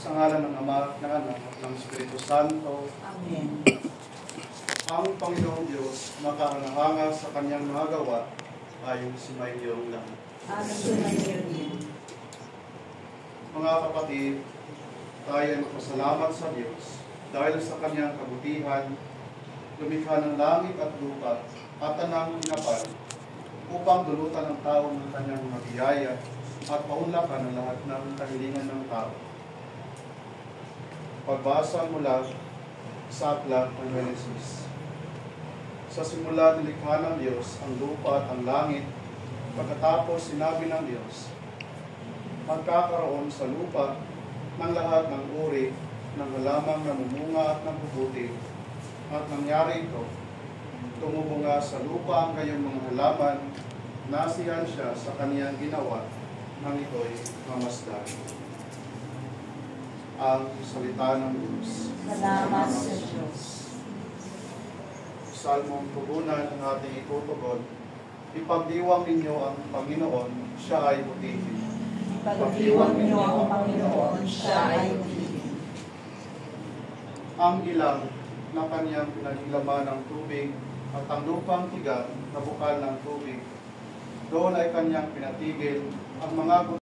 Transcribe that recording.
Sa ngalan ng Ama, ng Anak, at ng Espiritu Santo. Amen. Ang Panginoong Diyos, makahanghanga sa kanyang mga gawa, ay sumaiyong langit. Amen. Sumayo din. Mga kapatid, tayo ay magpasalamat sa Diyos dahil sa kanyang kabutihan, lumikha ng langit at lupa at anang hinapal upang dulutan ng tao ng kanyang mga biyaya at paunlakan ang lahat ng kahilingan ng tao. Pagbasa mula sa aklat ng Genesis. Sa simula nilikha ng Diyos ang lupa at ang langit, pagkatapos sinabi ng Diyos, magkakaroon sa lupa ng lahat ng uri ng halamang namumunga at nabubuti, at nangyari ito, tumubo nga sa lupa ang gayong mga halaman, nasiyan siya sa kaniyang ginawa, nang ito'y mamasdan. Ang salita ng Diyos. Salamat sa Diyos. Salmong pugunan ang ating itutugon. Ipagdiwang ninyo ang Panginoon, siya ay butihin. Ipagdiwang niyo ang Panginoon, siya ay butihin. Ang ilang na kanyang pinaglaman ng tubig at ang lupang tigang na bukal ng tubig, doon ay kanyang pinatigil ang mga